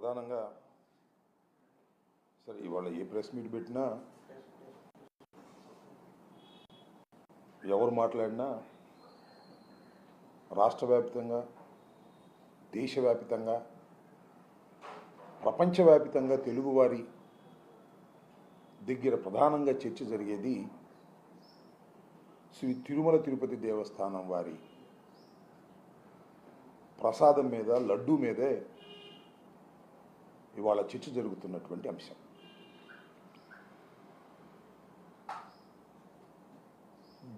ప్రధానంగా సరే ఇవాళ ఏ ప్రెస్ మీట్ పెట్టినా ఎవరు మాట్లాడినా రాష్ట్ర వ్యాప్తంగా దేశవ్యాప్తంగా ప్రపంచవ్యాప్తంగా తెలుగువారి దగ్గర ప్రధానంగా చర్చ జరిగేది శ్రీ తిరుమల తిరుపతి దేవస్థానం వారి ప్రసాదం మీద లడ్డూ మీదే ఇవాళ చర్చ జరుగుతున్నటువంటి అంశం.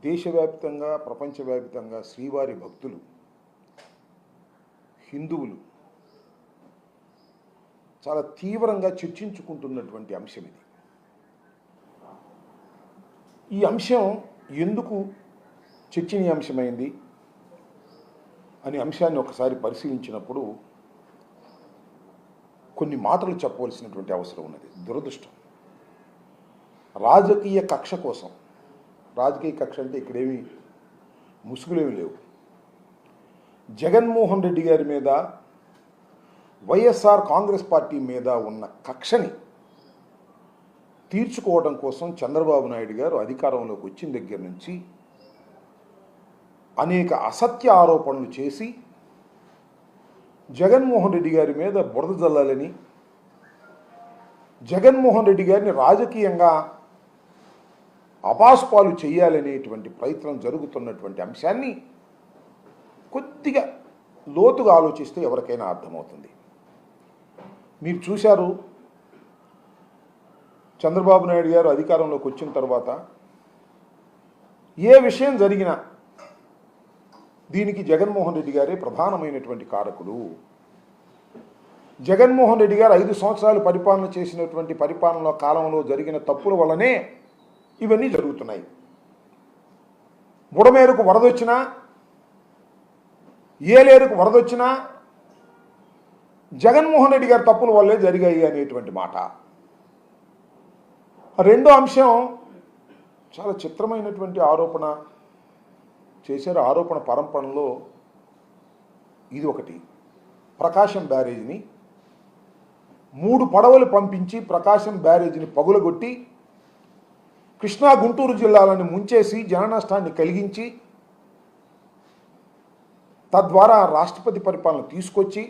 దేశవ్యాప్తంగా ప్రపంచవ్యాప్తంగా శ్రీవారి భక్తులు హిందువులు చాలా తీవ్రంగా చర్చించుకుంటున్నటువంటి అంశం ఇది. ఈ అంశం ఎందుకు చర్చనీయాంశమైంది అనే అంశాన్ని ఒకసారి పరిశీలించినప్పుడు కొన్ని మాటలు చెప్పవలసినటువంటి అవసరం ఉన్నది. దురదృష్టం, రాజకీయ కక్ష కోసం, రాజకీయ కక్ష అంటే ఇక్కడేమి ముసుగులేమి లేవు, జగన్మోహన్ రెడ్డి గారి మీద వైఎస్ఆర్ కాంగ్రెస్ పార్టీ మీద ఉన్న కక్షని తీర్చుకోవడం కోసం చంద్రబాబు నాయుడు గారు అధికారంలోకి వచ్చిన దగ్గర నుంచి అనేక అసత్య ఆరోపణలు చేసి జగన్మోహన్ రెడ్డి గారి మీద బురద జల్లాలని, జగన్మోహన్ రెడ్డి గారిని రాజకీయంగా అపాస్పాలు చేయాలనేటువంటి ప్రయత్నం జరుగుతున్నటువంటి అంశాన్ని కొద్దిగా లోతుగా ఆలోచిస్తే ఎవరికైనా అర్థమవుతుంది. మీరు చూశారు, చంద్రబాబు నాయుడు గారు అధికారంలోకి వచ్చిన తర్వాత ఏ విషయం జరిగినా దీనికి జగన్మోహన్ రెడ్డి గారే ప్రధానమైనటువంటి కారకుడు. జగన్మోహన్ రెడ్డి గారు 5 సంవత్సరాలు పరిపాలన చేసినటువంటి పరిపాలన కాలంలో జరిగిన తప్పుల వల్లనే ఇవన్నీ జరుగుతున్నాయి. బుడమేరుకు వరదొచ్చినా, ఏలేరుకు వరదొచ్చినా జగన్మోహన్ రెడ్డి గారి తప్పుల వల్లే జరిగాయి అనేటువంటి మాట. రెండో అంశం, చాలా చిత్రమైనటువంటి ఆరోపణ చేశారు. ఆరోపణ పరంపరలో ఇది ఒకటి. ప్రకాశం బ్యారేజ్ని 3 పడవలు పంపించి ప్రకాశం బ్యారేజ్ని పగులగొట్టి కృష్ణా గుంటూరు జిల్లాలను ముంచేసి జన నష్టాన్ని కలిగించి తద్వారా రాష్ట్రపతి పరిపాలన తీసుకొచ్చి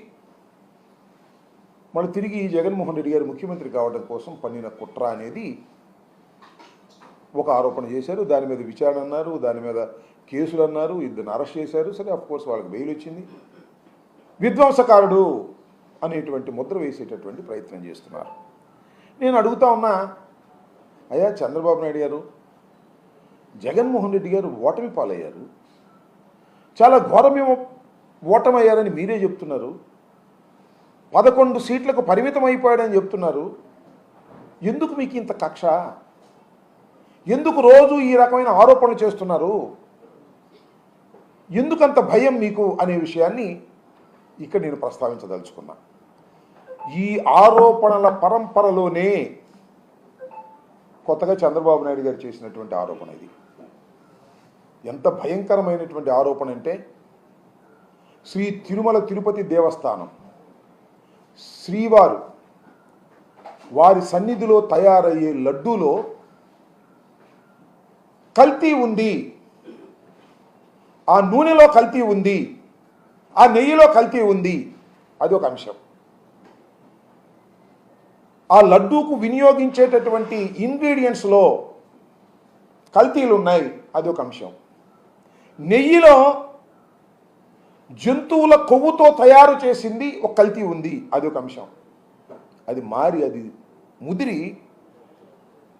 మళ్ళీ తిరిగి జగన్మోహన్ రెడ్డి గారు ముఖ్యమంత్రి కావడం కోసం పన్నిన కుట్ర అనేది ఒక ఆరోపణ చేశారు. దాని మీద విచారణ అన్నారు, దాని మీద కేసులు అన్నారు, 2 అరెస్ట్ చేశారు. సరే, అఫ్కోర్స్ వాళ్ళకి బెయిల్ వచ్చింది. విధ్వంసకారుడు అనేటువంటి ముద్ర వేసేటటువంటి ప్రయత్నం చేస్తున్నారు. నేను అడుగుతా ఉన్నా, అయ్యా చంద్రబాబు నాయుడు గారు, జగన్మోహన్ రెడ్డి గారు ఓటమి పాలయ్యారు, చాలా ఘోరమేమో ఓటమయ్యారని మీరే చెప్తున్నారు, 11 సీట్లకు పరిమితం అయిపోయాడని చెప్తున్నారు. ఎందుకు మీకు ఇంత కక్ష? ఎందుకు రోజు ఈ రకమైన ఆరోపణలు చేస్తున్నారు? ఎందుకంత భయం మీకు అనే విషయాన్ని ఇక్కడ నేను ప్రస్తావించదలుచుకున్నా. ఈ ఆరోపణల పరంపరలోనే కొత్తగా చంద్రబాబు నాయుడు గారు చేసినటువంటి ఆరోపణ ఇది. ఎంత భయంకరమైనటువంటి ఆరోపణ అంటే, శ్రీ తిరుమల తిరుపతి దేవస్థానం శ్రీవారు వారి సన్నిధిలో తయారయ్యే లడ్డూలో కల్తీ ఉంది, ఆ నూనెలో కల్తీ ఉంది, ఆ నెయ్యిలో కల్తీ ఉంది, అది ఒక అంశం. ఆ లడ్డూకు వినియోగించేటటువంటి ఇంగ్రీడియంట్స్లో కల్తీలు ఉన్నాయి, అది ఒక అంశం. నెయ్యిలో జంతువుల కొవ్వుతో తయారు చేసింది ఒక కల్తీ ఉంది, అది ఒక అంశం. అది మారి అది ముదిరి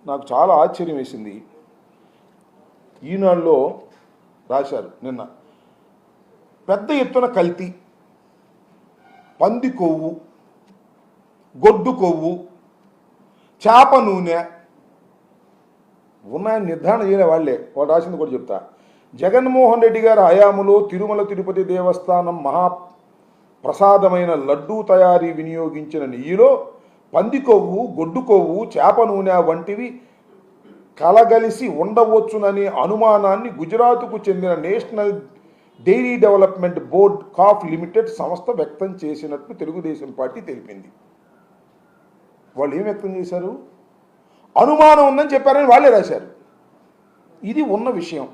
నాకు చాలా ఆశ్చర్యం వేసింది. ఈనాడులో రాశారు నిన్న, పెద్ద ఎత్తున కల్తీ, పంది కొవ్వు, గొడ్డు కొవ్వు, చేప నూనె ఉన్నాయని నిర్ధారణ చేయలే వాళ్ళే. వాళ్ళు రాసింది కూడా చెప్తా. జగన్మోహన్ రెడ్డి గారి హయాములో తిరుమల తిరుపతి దేవస్థానం మహాప్రసాదమైన లడ్డూ తయారీ వినియోగించిన నెయ్యిలో పంది కొవ్వు, గొడ్డు కొవ్వు, చేప నూనె వంటివి కలగలిసి ఉండవచ్చుననే అనుమానాన్ని గుజరాత్కు చెందిన నేషనల్ డైరీ డెవలప్మెంట్ బోర్డ్ కాఫ్ లిమిటెడ్ సంస్థ వ్యక్తం చేసినట్లు తెలుగుదేశం పార్టీ తెలిపింది. వాళ్ళు ఏం వ్యక్తం చేశారు? అనుమానం ఉందని చెప్పారని వాళ్ళే రాశారు. ఇది ఉన్న విషయం.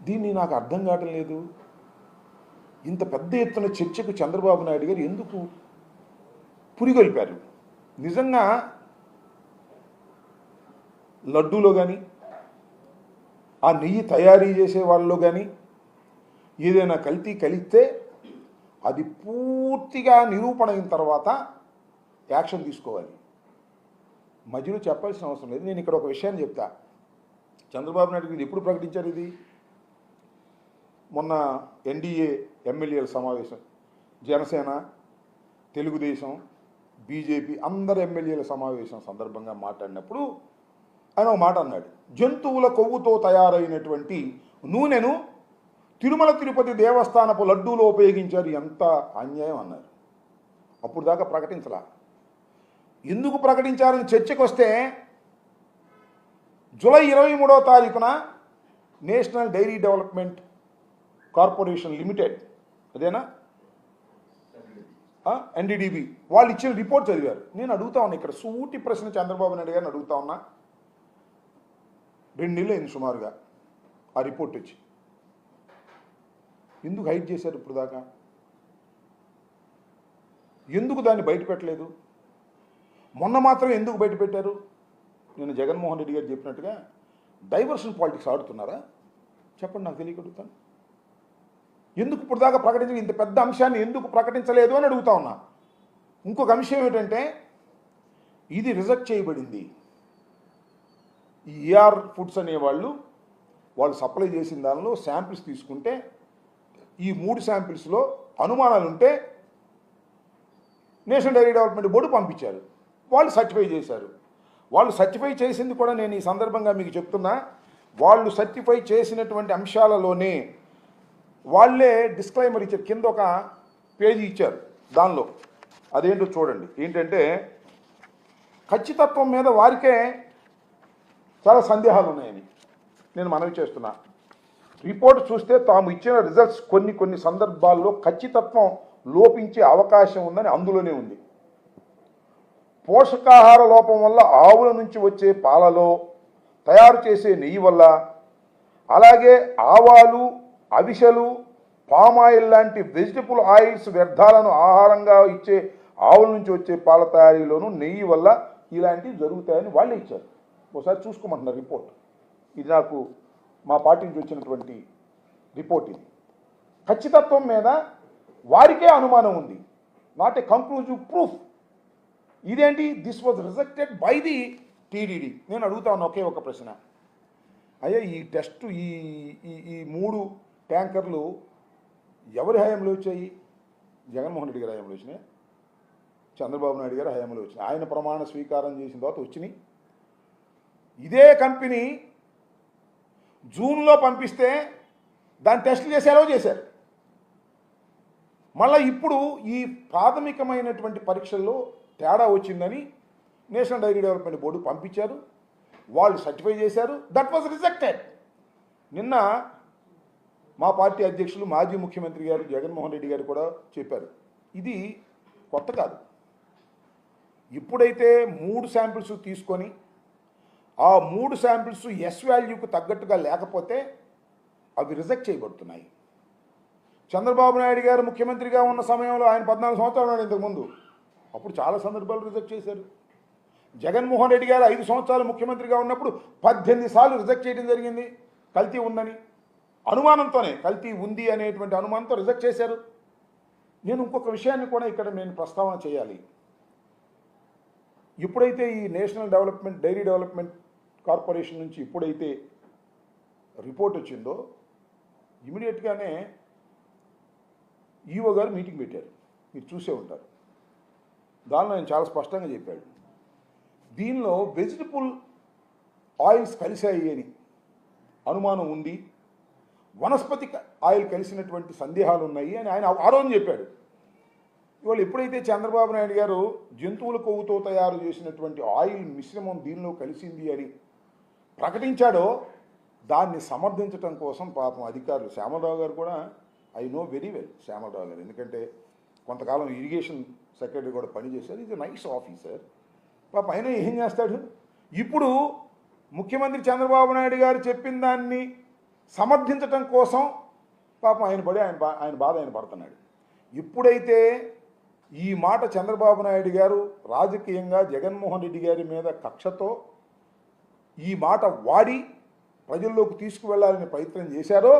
దీన్ని నాకు అర్థం కావటం లేదు. ఇంత పెద్ద ఎత్తున చర్చకు చంద్రబాబు నాయుడు గారు ఎందుకు పురిగొల్పారు? నిజంగా లడ్డూలో కానీ ఆ నెయ్యి తయారీ చేసే వాళ్ళలో కానీ ఏదైనా కల్తీ కలిస్తే అది పూర్తిగా నిరూపణ అయిన తర్వాత యాక్షన్ తీసుకోవాలి. మధ్యలో చెప్పాల్సిన అవసరం లేదు. నేను ఇక్కడ ఒక విషయాన్ని చెప్తా. చంద్రబాబు నాయుడు గారు ఎప్పుడు ప్రకటించారు ఇది? మొన్న ఎన్డీఏ ఎమ్మెల్యేల సమావేశం, జనసేన, తెలుగుదేశం, బీజేపీ అందరు ఎమ్మెల్యేల సమావేశం సందర్భంగా మాట్లాడినప్పుడు ఆయన ఒక మాట అన్నాడు. జంతువుల కొవ్వుతో తయారైనటువంటి నూనెను తిరుమల తిరుపతి దేవస్థానపు లడ్డూలో ఉపయోగించారు, ఎంత అన్యాయం అన్నారు. అప్పుడు దాకా ప్రకటించలా. ఎందుకు ప్రకటించారని చర్చకు వస్తే జూలై 23వ తారీఖున National Dairy Development Corporation Limited, అదేనా, ఎన్డీడీబీ, వాళ్ళు ఇచ్చిన రిపోర్ట్ చదివారు. నేను అడుగుతా ఉన్నా, ఇక్కడ సూటి ప్రశ్న చంద్రబాబు నాయుడు గారిని అడుగుతా ఉన్నా. 2 నెలలు అయింది సుమారుగా ఆ రిపోర్ట్ వచ్చి. ఎందుకు హైడ్ చేశారు ఇప్పుడు దాకా? ఎందుకు దాన్ని బయట పెట్టలేదు? మొన్న మాత్రం ఎందుకు బయట పెట్టారు? నేను జగన్మోహన్ రెడ్డి గారు చెప్పినట్టుగా డైవర్షన్ పాలిటిక్స్ ఆడుతున్నారా? చెప్పండి, నాకు తెలియగలుగుతాను. ఎందుకు ఇప్పుడు దాకా ప్రకటించి ఇంత పెద్ద అంశాన్ని ఎందుకు ప్రకటించలేదు అని అడుగుతా ఉన్నా. ఇంకొక అంశం ఏంటంటే, ఇది రిజెక్ట్ చేయబడింది. ఈ ఏఆర్ ఫుడ్స్ అనేవాళ్ళు సప్లై చేసిన దానిలో శాంపిల్స్ తీసుకుంటే ఈ 3 శాంపిల్స్లో అనుమానాలు ఉంటే నేషనల్ డైరీ డెవలప్మెంట్ బోర్డు పంపించారు. వాళ్ళు సర్టిఫై చేశారు. వాళ్ళు సర్టిఫై చేసింది కూడా నేను ఈ సందర్భంగా మీకు చెప్తున్నా. వాళ్ళు సర్టిఫై చేసినటువంటి అంశాలలోనే వాళ్ళే డిస్క్లైమర్ ఇచ్చారు. కింద ఒక పేజీ ఇచ్చారు. దానిలో అదేంటో చూడండి. ఏంటంటే, ఖచ్చితత్వం మీద వారికే చాలా సందేహాలు ఉన్నాయని నేను మనవి చేస్తున్నా. రిపోర్ట్ చూస్తే తాము ఇచ్చిన రిజల్ట్స్ కొన్ని సందర్భాల్లో ఖచ్చితత్వం లోపించే అవకాశం ఉందని అందులోనే ఉంది. పోషకాహార లోపం వల్ల ఆవుల నుంచి వచ్చే పాలలో, తయారు చేసే నెయ్యి వల్ల, అలాగే ఆవాలు, అవిసెలు, పామాయిల్ లాంటి వెజిటబుల్ ఆయిల్స్ వ్యర్థాలను ఆహారంగా ఇచ్చే ఆవుల నుంచి వచ్చే పాల తయారీలోనూ నెయ్యి వల్ల ఇలాంటివి జరుగుతాయని వాళ్ళే ఇచ్చారు. ఒకసారి చూసుకోమంటున్నారు రిపోర్ట్. ఇది నాకు మా పార్టీ నుంచి వచ్చినటువంటి రిపోర్ట్. ఇది ఖచ్చితత్వం మీద వారికే అనుమానం ఉంది, నాట్ ఏ కంక్లూజివ్ ప్రూఫ్. ఇదేంటి? This was rejected by the TDD. నేను అడుగుతా ఉన్నా ఒకే ఒక ప్రశ్న. అయ్యా, ఈ టెస్ట్ ఈ 3 ట్యాంకర్లు ఎవరి హయాంలో వచ్చాయి? జగన్మోహన్ రెడ్డి గారి హయాంలో వచ్చినాయి, చంద్రబాబు నాయుడు గారి హయాంలో వచ్చినాయి. ఆయన ప్రమాణ స్వీకారం చేసిన తర్వాత వచ్చినాయి. ఇదే కంపెనీ జూన్లో పంపిస్తే దాన్ని టెస్టులు చేసేలా చేశారు. మళ్ళీ ఇప్పుడు ఈ ప్రాథమికమైనటువంటి పరీక్షల్లో తేడా వచ్చిందని నేషనల్ డైరీ డెవలప్మెంట్ బోర్డు పంపించారు. వాళ్ళు సర్టిఫై చేశారు. That was rejected. నిన్న మా పార్టీ అధ్యక్షులు, మాజీ ముఖ్యమంత్రి గారు జగన్మోహన్ రెడ్డి గారు కూడా చెప్పారు, ఇది కొత్త కాదు. ఇప్పుడైతే 3 శాంపిల్స్ తీసుకొని ఆ 3 శాంపిల్స్ ఎస్ వాల్యూకు తగ్గట్టుగా లేకపోతే అవి రిజెక్ట్ చేయబడుతున్నాయి. చంద్రబాబు నాయుడు గారు ముఖ్యమంత్రిగా ఉన్న సమయంలో, ఆయన 14 సంవత్సరాలు ఉన్నాడు ఇంతకుముందు, అప్పుడు చాలా సందర్భాలు రిజెక్ట్ చేశారు. జగన్మోహన్ రెడ్డి గారు 5 సంవత్సరాలు ముఖ్యమంత్రిగా ఉన్నప్పుడు 18 సార్లు రిజెక్ట్ చేయడం జరిగింది. కల్తీ ఉందని అనుమానంతోనే, కల్తీ ఉంది అనేటువంటి అనుమానంతో రిజెక్ట్ చేశారు. నేను ఇంకొక విషయాన్ని కూడా ఇక్కడ నేను ప్రస్తావన చేయాలి. ఎప్పుడైతే ఈ నేషనల్ డైరీ డెవలప్మెంట్ కార్పొరేషన్ నుంచి ఎప్పుడైతే రిపోర్ట్ వచ్చిందో, ఇమీడియట్గానే ఈఓ గారు మీటింగ్ పెట్టారు. మీరు చూసే ఉంటారు. దానిలో ఆయన చాలా స్పష్టంగా చెప్పాడు, దీనిలో వెజిటబుల్ ఆయిల్స్ కలిసాయి అని అనుమానం ఉంది, వనస్పతి ఆయిల్ కలిసినటువంటి సందేహాలు ఉన్నాయి అని ఆయన ఆ రోజు చెప్పాడు. ఇవాళ ఎప్పుడైతే చంద్రబాబు నాయుడు గారు జంతువుల కొవ్వుతో తయారు చేసినటువంటి ఆయిల్ మిశ్రమం దీనిలో కలిసింది అని ప్రకటించాడో, దాన్ని సమర్థించడం కోసం పాపం అధికారులు, శ్యామలరావు గారు కూడా, I know very well Shyamalarao గారు, ఎందుకంటే కొంతకాలం ఇరిగేషన్ సెక్రటరీ కూడా పనిచేశారు. ఇది నైస్ ఆఫీసర్. పాప ఆయన ఏం చేస్తాడు? ఇప్పుడు ముఖ్యమంత్రి చంద్రబాబు నాయుడు గారు చెప్పిన దాన్ని సమర్థించటం కోసం పాపం ఆయన బాధ ఆయన పడుతున్నాడు. ఇప్పుడైతే ఈ మాట చంద్రబాబు నాయుడు గారు రాజకీయంగా జగన్మోహన్ రెడ్డి గారి మీద కక్షతో ఈ మాట వాడి ప్రజల్లోకి తీసుకువెళ్ళాలని ప్రయత్నం చేశారో,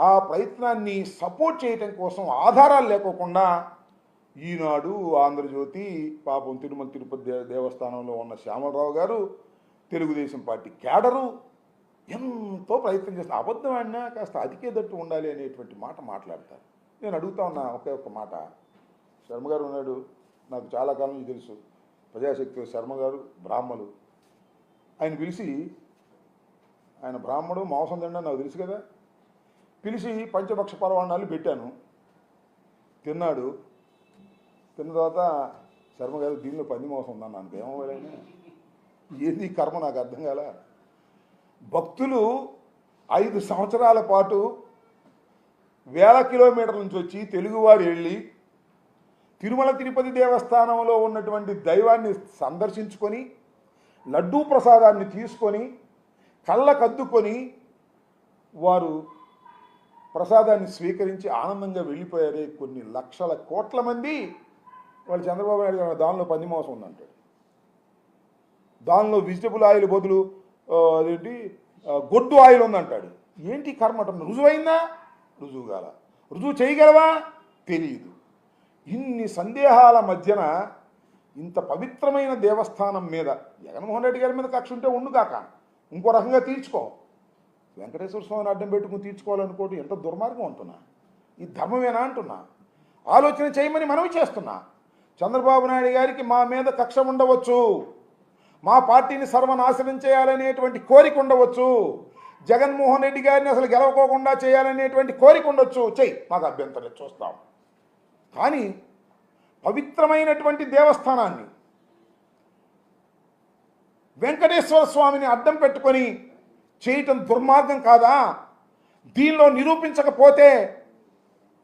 ఆ ప్రయత్నాన్ని సపోర్ట్ చేయటం కోసం ఆధారాలు లేకోకుండా ఈనాడు, ఆంధ్రజ్యోతి, పాపం తిరుమల తిరుపతి దేవస్థానంలో ఉన్న శ్యామలరావు గారు, తెలుగుదేశం పార్టీ క్యాడరు ఎంతో ప్రయత్నం చేస్తారు. అబద్ధం ఆడినా కాస్త అతికేదట్టు ఉండాలి అనేటువంటి మాట మాట్లాడతారు. నేను అడుగుతా ఉన్నా ఒక్క మాట. శర్మ గారు ఉన్నాడు, నాకు చాలా కాలం నుంచి తెలుసు. ప్రజాశక్తి శర్మ గారు బ్రాహ్మలు. ఆయన పిలిచి, ఆయన బ్రాహ్మడు, మాంసం తిండా నాకు తెలుసు కదా, పిలిచి పంచభక్ష పరవాణాలు పెట్టాను. తిన్నాడు. తిన్న తర్వాత శర్మ గారు దీనిలో పంది మాంసం ఉందన్న, నాకు ఏమవ్వాలైనా ఏంది కర్మ నాకు అర్థం కాల. భక్తులు 5 సంవత్సరాల పాటు వేల కిలోమీటర్ల నుంచి వచ్చి తెలుగువారు వెళ్ళి తిరుమల తిరుపతి దేవస్థానంలో ఉన్నటువంటి దైవాన్ని సందర్శించుకొని లడ్డూ ప్రసాదాన్ని తీసుకొని కళ్ళకద్దుకొని వారు ప్రసాదాన్ని స్వీకరించి ఆనందంగా వెళ్ళిపోయారే. కొన్ని లక్షల కోట్ల మంది వాళ్ళు చంద్రబాబు నాయుడు గారు దానిలో పంది మాంసం ఉందంటాడు, దానిలో వెజిటబుల్ ఆయిల్ బదులు అదేంటి గొడ్డు ఆయిల్ ఉందంటాడు. ఏంటి కర్మ అంటున్నా? రుజువైందా? రుజువు కాల. రుజువు చేయగలవా? తెలియదు. ఇన్ని సందేహాల మధ్యన ఇంత పవిత్రమైన దేవస్థానం మీద జగన్మోహన్ రెడ్డి గారి మీద కక్ష ఉంటే ఉండు కాక ఇంకో రకంగా తీర్చుకో. వెంకటేశ్వర స్వామిని అడ్డం పెట్టుకుని తీర్చుకోవాలనుకోవడం ఎంత దుర్మార్గం అంటున్నా. ఈ ధర్మమేనా అంటున్నా. ఆలోచన చేయమని మనవి చేస్తున్నా. చంద్రబాబు నాయుడు గారికి మా మీద కక్ష ఉండవచ్చు, మా పార్టీని సర్వనాశనం చేయాలనేటువంటి కోరిక ఉండవచ్చు, జగన్మోహన్ రెడ్డి గారిని అసలు గెలవకోకుండా చేయాలనేటువంటి కోరిక ఉండొచ్చు. చెయ్యి, మాకు అభ్యంతరం చూస్తాం. కానీ పవిత్రమైనటువంటి దేవస్థానాన్ని వెంకటేశ్వర స్వామిని అడ్డం పెట్టుకొని చేయటం దుర్మార్గం కాదా? దీనిలో నిరూపించకపోతే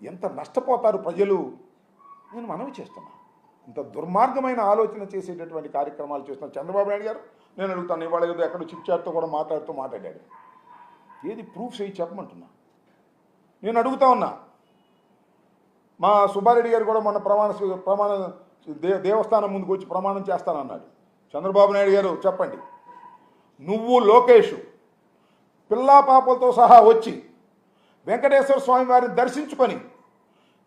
ఎంత నష్టపోతారు ప్రజలు? నేను మనవి చేస్తున్నా. ఇంత దుర్మార్గమైన ఆలోచన చేసేటటువంటి కార్యక్రమాలు చేస్తున్నారు చంద్రబాబు నాయుడు గారు. నేను అడుగుతాను, ఇవాళ ఏదో ఎక్కడ చిప్చాట్తో కూడా మాట్లాడాడు. ఏది ప్రూఫ్ చేయి చెప్పమంటున్నా. నేను అడుగుతా ఉన్నా. మా సుబ్బారెడ్డి గారు కూడా మొన్న ప్రమాణ దేవస్థానం ముందుకు వచ్చి ప్రమాణం చేస్తానన్నాడు. చంద్రబాబు నాయుడు గారు చెప్పండి, నువ్వు లోకేష్ పిల్లా పాపలతో సహా వచ్చి వెంకటేశ్వర స్వామి వారిని దర్శించుకొని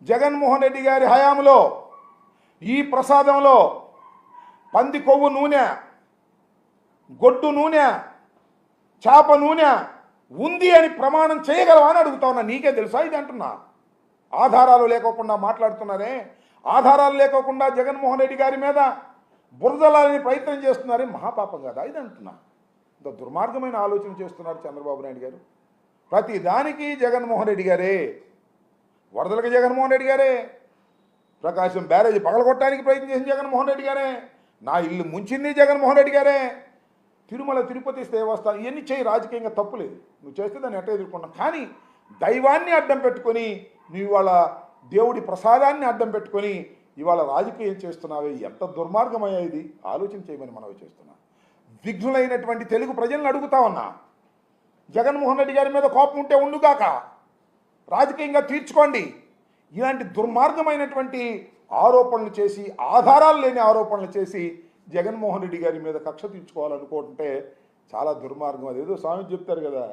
జగన్మోహన్ రెడ్డి గారి హయాంలో ఈ ప్రసాదంలో పంది కొవ్వు నూనె, గొడ్డు నూనె, చేప నూనె ఉంది అని ప్రమాణం చేయగలవా అని అడుగుతా ఉన్నా. నీకే తెలుసా ఇది అంటున్నా. ఆధారాలు లేకోకుండా మాట్లాడుతున్నారే. ఆధారాలు లేకోకుండా జగన్మోహన్ రెడ్డి గారి మీద బురదలాలని ప్రయత్నం చేస్తున్నారే. మహాపాపం కాదా ఇది అంటున్నా. ఇంత దుర్మార్గమైన ఆలోచన చేస్తున్నారు చంద్రబాబు నాయుడు గారు. ప్రతి దానికి జగన్మోహన్ రెడ్డి గారే. వరదలకు జగన్మోహన్ రెడ్డి గారే, ప్రకాశం బ్యారేజ్ పగలగొట్టడానికి ప్రయత్నం చేసిన జగన్మోహన్ రెడ్డి గారే, నా ఇల్లు ముంచింది జగన్మోహన్ రెడ్డి గారే, తిరుమల తిరుపతి దేవస్థానం ఇవన్నీ చేయి. రాజకీయంగా తప్పులేదు, నువ్వు చేస్తే దాన్ని ఎట్లా ఎదుర్కొన్నావు. కానీ దైవాన్ని అడ్డం పెట్టుకొని నువ్వు ఇవాళ దేవుడి ప్రసాదాన్ని అడ్డం పెట్టుకొని ఇవాళ రాజకీయం చేస్తున్నావే, ఎంత దుర్మార్గమయ్యా ఇది. ఆలోచన చేయమని మనవి చేస్తున్నా. విఘ్నులైనటువంటి తెలుగు ప్రజలను అడుగుతా ఉన్నా. జగన్మోహన్ రెడ్డి గారి మీద కోపం ఉంటే ఉండుగాక, రాజకీయంగా తీర్చుకోండి. ఇలాంటి దుర్మార్గమైనటువంటి ఆరోపణలు చేసి, ఆధారాలు లేని ఆరోపణలు చేసి జగన్మోహన్ రెడ్డి గారి మీద కక్ష తీర్చుకోవాలనుకుంటే చాలా దుర్మార్గం. అదేదో స్వామి చెప్తారు కదా,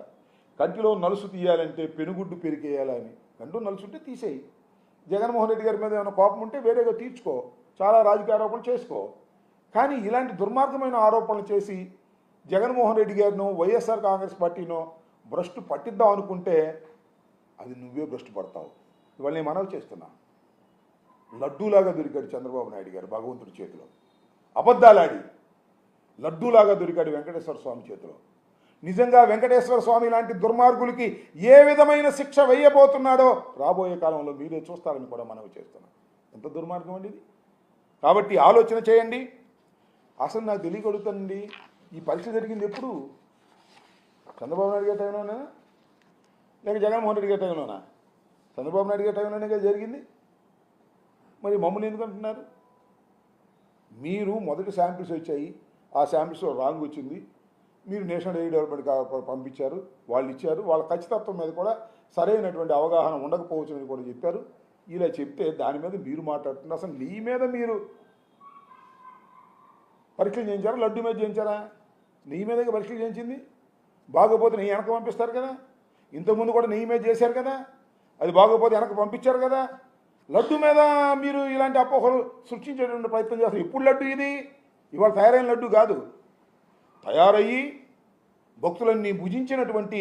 కంటిలో నలుసు తీయాలంటే పెనుగుడ్డు పెరికేయాలని. కంటూ నలుసుంటే తీసేయి. జగన్మోహన్ రెడ్డి గారి మీద ఏమైనా కోపం ఉంటే వేరేగా తీర్చుకో, చాలా రాజకీయ ఆరోపణలు చేసుకో. కానీ ఇలాంటి దుర్మార్గమైన ఆరోపణలు చేసి జగన్మోహన్ రెడ్డి గారినో వైఎస్ఆర్ కాంగ్రెస్ పార్టీనో భ్రష్టు పట్టిద్దాం అనుకుంటే అది నువ్వే భ్రష్టు పడతావు. ఇవాళ నేను మనవి చేస్తున్నా. లడ్డూలాగా దొరికాడు చంద్రబాబు నాయుడు గారు భగవంతుడి చేతిలో. అబద్ధాలాడి లడ్డూలాగా దొరికాడు వెంకటేశ్వర స్వామి చేతిలో. నిజంగా వెంకటేశ్వర స్వామి లాంటి దుర్మార్గులకి ఏ విధమైన శిక్ష వేయబోతున్నాడో రాబోయే కాలంలో మీరే చూస్తారని కూడా మనవి చేస్తున్నాం. ఎంత దుర్మార్గం అండి ఇది. కాబట్టి ఆలోచన చేయండి. అసలు నాకు తెలియగలుగుతానండి, ఈ పరీక్ష జరిగింది ఎప్పుడు? చంద్రబాబు నాయుడు గారి టైంలోనా లేక జగన్మోహన్ రెడ్డి గారి టైంలోనా? చంద్రబాబు నాయుడు గారి టైంలోనే కదా జరిగింది. మరి మమ్మల్ని ఎందుకు అంటున్నారు? మీరు మొదటి శాంపిల్స్ వచ్చాయి, ఆ శాంపిల్స్లో రాంగ్ వచ్చింది, మీరు నేషనల్ ఎయిడ్ డెవలప్మెంట్ పంపించారు, వాళ్ళు ఇచ్చారు, వాళ్ళ ఖచ్చితత్వం మీద కూడా సరైనటువంటి అవగాహన ఉండకపోవచ్చు అని కూడా చెప్పారు. ఇలా చెప్తే దాని మీద మీరు మాట్లాడుతున్నారు. అసలు నీ మీద మీరు పరీక్షలు చేయించారా? లడ్డు మీద చేయించారా? నీ మీదగా పరీక్షలు చేయించింది. బాగోపోతే నెయ్యి వెనక పంపిస్తారు కదా. ఇంతకుముందు కూడా నెయ్యి మీద చేశారు కదా, అది బాగోపోతే వెనక పంపించారు కదా. లడ్డు మీద మీరు ఇలాంటి అపోహలు సృష్టించేటువంటి ప్రయత్నం చేస్తారు. ఇప్పుడు లడ్డు ఇది ఇవాళ తయారైన లడ్డు కాదు, తయారయ్యి భక్తులన్నీ భుజించినటువంటి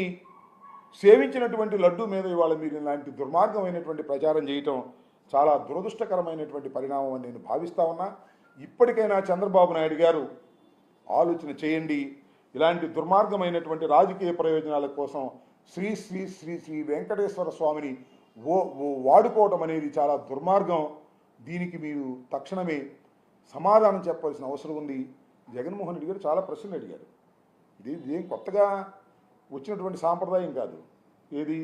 సేవించినటువంటి లడ్డు మీద ఇవాళ మీరు ఇలాంటి దుర్మార్గమైనటువంటి ప్రచారం చేయటం చాలా దురదృష్టకరమైనటువంటి పరిణామం అని నేను భావిస్తా ఉన్నా. ఇప్పటికైనా చంద్రబాబు నాయుడు గారు ఆలోచన చేయండి. ఇలాంటి దుర్మార్గమైనటువంటి రాజకీయ ప్రయోజనాల కోసం శ్రీ శ్రీ శ్రీ శ్రీ వెంకటేశ్వర స్వామిని వాడుకోవటం అనేది చాలా దుర్మార్గం. దీనికి మీరు తక్షణమే సమాధానం చెప్పాల్సిన అవసరం ఉంది. జగన్మోహన్ రెడ్డి గారు చాలా ప్రశ్నలు అడిగారు. ఇది ఏం కొత్తగా వచ్చినటువంటి సాంప్రదాయం కాదు. ఏది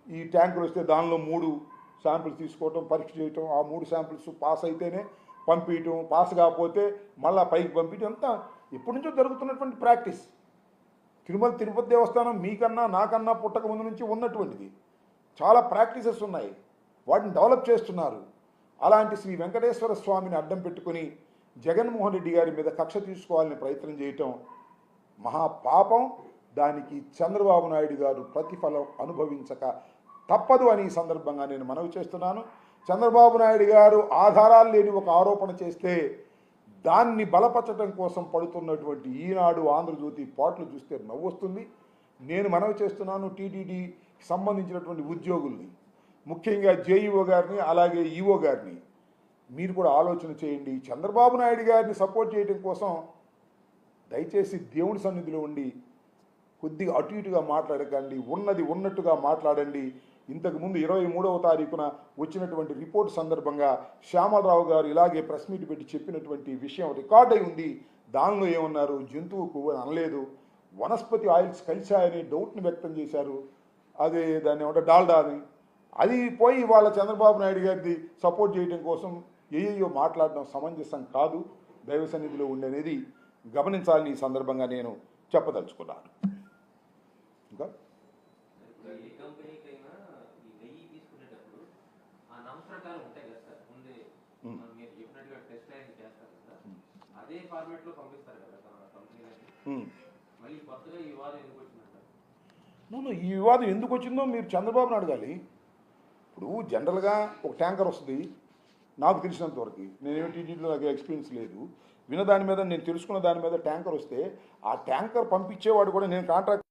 ఈ ట్యాంకులు వస్తే దానిలో 3 శాంపిల్స్ తీసుకోవటం, పరీక్ష చేయటం, ఆ 3 శాంపిల్స్ పాస్ అయితేనే పంపించటం, పాస్ కాకపోతే మళ్ళీ పైకి పంపించడం అంతా ఎప్పటి నుంచో జరుగుతున్నటువంటి ప్రాక్టీస్. తిరుమల తిరుపతి దేవస్థానం మీకన్నా నాకన్నా పుట్టక ముందు నుంచి ఉన్నటువంటిది. చాలా ప్రాక్టీసెస్ ఉన్నాయి, వాటిని డెవలప్ చేస్తున్నారు. అలాంటి శ్రీ వెంకటేశ్వర స్వామిని అడ్డం పెట్టుకుని జగన్మోహన్ రెడ్డి గారి మీద కక్ష తీసుకోవాలని ప్రయత్నం చేయటం మహాపాపం. దానికి చంద్రబాబు నాయుడు గారు ప్రతిఫలం అనుభవించక తప్పదు అని ఈ సందర్భంగా నేను మనవి చేస్తున్నాను. చంద్రబాబు నాయుడు గారు ఆధారాలు లేని ఒక ఆరోపణ చేస్తే దాన్ని బలపరచడం కోసం పడుతున్నటువంటి ఈనాడు, ఆంధ్రజ్యోతి పాటలు చూస్తే నవ్వొస్తుంది. నేను మనవి చేస్తున్నాను టీటీడీ సంబంధించినటువంటి ఉద్యోగుల్ని, ముఖ్యంగా జేఈఓ గారిని, అలాగే ఈఓ గారిని, మీరు కూడా ఆలోచన చేయండి. చంద్రబాబు నాయుడు గారిని సపోర్ట్ చేయడం కోసం దయచేసి దేవుడి సన్నిధిలో ఉండి కొద్దిగా అటు ఇటుగా మాట్లాడకండి, ఉన్నది ఉన్నట్టుగా మాట్లాడండి. ఇంతకుముందు 23వ తారీఖున వచ్చినటువంటి రిపోర్ట్ సందర్భంగా శ్యామలరావు గారు ఇలాగే ప్రెస్ మీట్ పెట్టి చెప్పినటువంటి విషయం రికార్డ్ అయి ఉంది. దానిలో ఏమన్నారు? జంతువు కొవ్వు అని అనలేదు, వనస్పతి ఆయిల్స్ కలిశాయని డౌట్ని వ్యక్తం చేశారు. అదే దాన్ని ఏమంటే డాల్డా అని. అది పోయి వాళ్ళ చంద్రబాబు నాయుడు గారిది సపోర్ట్ చేయడం కోసం ఏయో మాట్లాడడం సమంజసం కాదు. దైవ సన్నిధిలో ఉండనేది గమనించాలని ఈ సందర్భంగా నేను చెప్పదలుచుకున్నాను. ఇంకా ఈ వివాదం ఎందుకు వచ్చిందో మీరు చంద్రబాబుని అడగాలి. ఇప్పుడు జనరల్గా ఒక ట్యాంకర్ వస్తుంది, నాకు తెలిసినంతవరకు, నేనేమో టీటీడీలో నాకు ఎక్స్పీరియన్స్ లేదు, విన్న దాని మీద నేను తెలుసుకున్న దాని మీద ట్యాంకర్ వస్తే ఆ ట్యాంకర్ పంపించేవాడు కూడా నేను కాంట్రాక్ట్